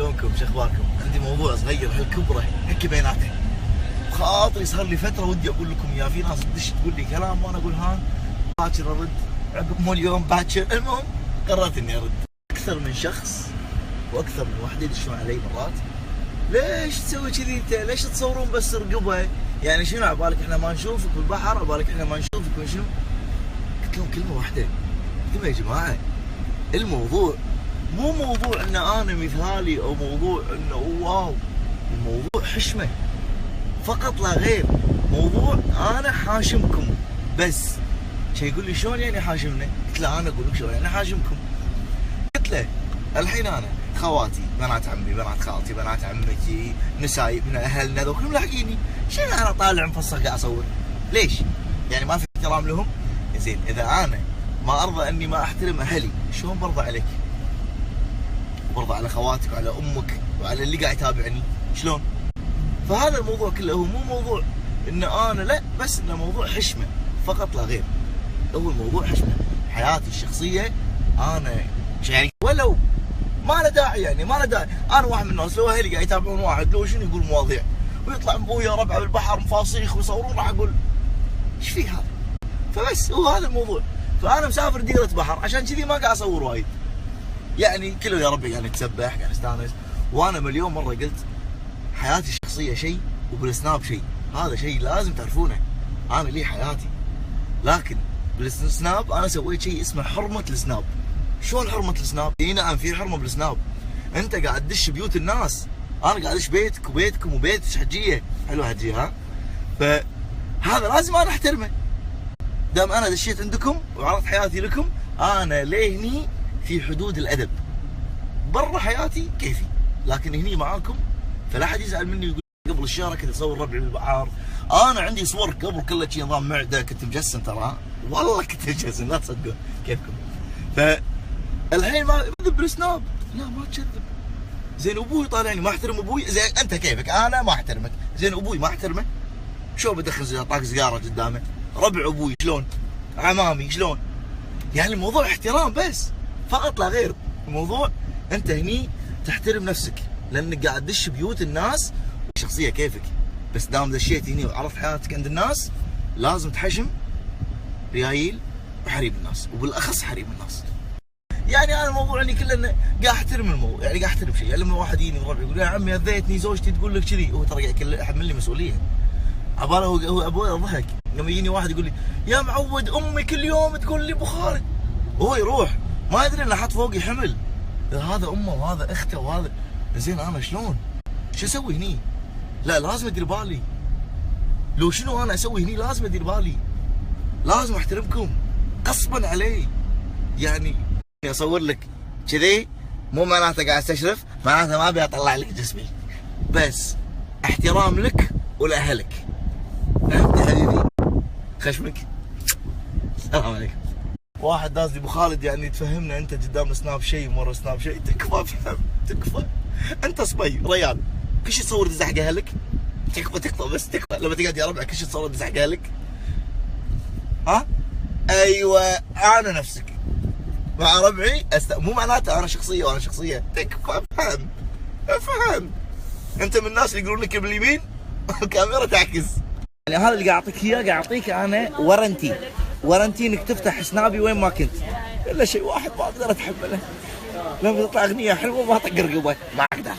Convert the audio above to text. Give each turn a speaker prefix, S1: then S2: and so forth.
S1: شلونكم؟ شو اخباركم؟ عندي موضوع صغير هالكبره هيك بيناته. خاطري صار لي فتره ودي اقول لكم اياه، في ناس تدش تقول لي كلام وانا اقول ها باكر ارد، عقب مو اليوم باكر. المهم قررت اني ارد. اكثر من شخص واكثر من وحده يدشون علي مرات، ليش تسوي كذي انت؟ ليش تصورون بس رقبه؟ يعني شنو عبالك احنا ما نشوفك بالبحر؟ عبالك احنا ما نشوفك وشنو؟ قلت لهم كلمه واحده، قلت لهم يا جماعه الموضوع مو موضوع ان انا مثالي او موضوع انه واو، الموضوع حشمه فقط لا غير. موضوع انا حاشمكم بس. شي يقول لي شلون يعني حاشمنا؟ قلت له انا اقول لك شلون يعني حاشمكم. قلت له الحين انا خواتي، بنات عمي، بنات خالتي، بنات عمتي، نسايبنا، اهلنا ذوك ملاحقيني، شنو انا طالع مفصل قاعد اصور؟ ليش؟ يعني ما في احترام لهم؟ زين اذا انا ما ارضى اني ما احترم اهلي، شلون برضى عليك؟ وبرضى على خواتك وعلى امك وعلى اللي قاعد يتابعني، شلون؟ فهذا الموضوع كله هو مو موضوع ان انا لا، بس انه موضوع حشمه فقط لا غير. هو الموضوع حشمه. حياتي الشخصيه انا يعني ولو ما له داعي، يعني ما له داعي. انا واحد من الناس لو اهلي قاعد يتابعون واحد لو شنو يقول مواضيع ويطلع ابويا ربعه بالبحر مفاصيخ ويصورون، راح اقول ايش في هذا؟ فبس هو هذا الموضوع. فانا مسافر ديره بحر عشان كذي ما قاعد اصور وايد. يعني كله يا ربي قاعد نتسبح قاعد نستانس. وانا مليون مره قلت حياتي الشخصيه شيء وبالسناب شيء، هذا شيء لازم تعرفونه. انا لي حياتي، لكن بالسناب انا سويت شيء اسمه حرمه السناب. شلون حرمه السناب؟ اي نعم في حرمه بالسناب. انت قاعد تدش بيوت الناس، انا قاعد ادش بيتك وبيتكم وبيت حجيه، حلوه حجيه ها؟ فهذا لازم انا احترمه. دام انا دشيت عندكم وعرضت حياتي لكم، انا ليه هني في حدود الادب. برا حياتي كيفي، لكن هني معاكم فلا حد يزعل مني ويقول قبل الشهر كنت اصور ربعي بالبحر. انا عندي صور قبل كلها شيء نظام معده، كنت مجسم ترى، والله كنت مجسم لا تصدقون كيفكم. فالحين ما اكذب بالسناب، لا ما تكذب. زين ابوي طالعني ما احترم ابوي، زين انت كيفك؟ انا ما احترمك، زين ابوي ما احترمه؟ شو بدخل طاق سيجاره قدامه؟ ربع ابوي شلون؟ عمامي شلون؟ يعني الموضوع احترام بس فقط لا غير. الموضوع انت هني تحترم نفسك لانك قاعد تدش بيوت الناس، شخصيه كيفك. بس دام دشيت هني وعرفت حياتك عند الناس لازم تحشم ريايل وحريم الناس، وبالاخص حريم الناس. يعني انا الموضوع اني كله انه قاعد احترم الموضوع، يعني قاعد احترم شيء. يعني لما واحد يجيني من ربعي يقول يا عمي اذيتني زوجتي تقول لك كذي، هو ترى قاعد يحمل لي مسؤوليه. عباله هو ابوي ضحك لما يجيني واحد يقول لي يا معود امي كل يوم تقول لي ابو خالد، وهو يروح ما يدري انه حط فوقي حمل، هذا امه وهذا اخته وهذا. زين انا شلون؟ شو اسوي هني؟ لا لازم ادير بالي. لو شنو انا اسوي هني لازم ادير بالي، لازم احترمكم غصبا علي. يعني اصور لك كذي مو معناته قاعد استشرف، معناته ما ابي اطلع لك جسمي، بس احترام لك ولاهلك. فهمت يا حبيبي؟ خشمك. السلام عليكم. واحد داز لي ابو خالد يعني تفهمنا انت قدام سناب شيء ومره سناب شيء، تكفى فهم، تكفى. انت صبي ريال كل شيء تصور تزحق اهلك، تكفى بس تكفى. لما تقعد يا ربع كل شيء تصور تزحق اهلك. ها؟ ايوه انا نفسك مع ربعي مو معناته انا شخصيه وانا شخصيه، تكفى افهم افهم. انت من الناس اللي يقولون لك باليمين الكاميرا تعكس. يعني هذا اللي قاعد اعطيك اياه، قاعد اعطيك انا ورنتي انك تفتح سنابي وين ما كنت، الا شيء واحد ما اقدر اتحمله، لما تطلع اغنيه حلوه ما اطق رقبه، ما اقدر.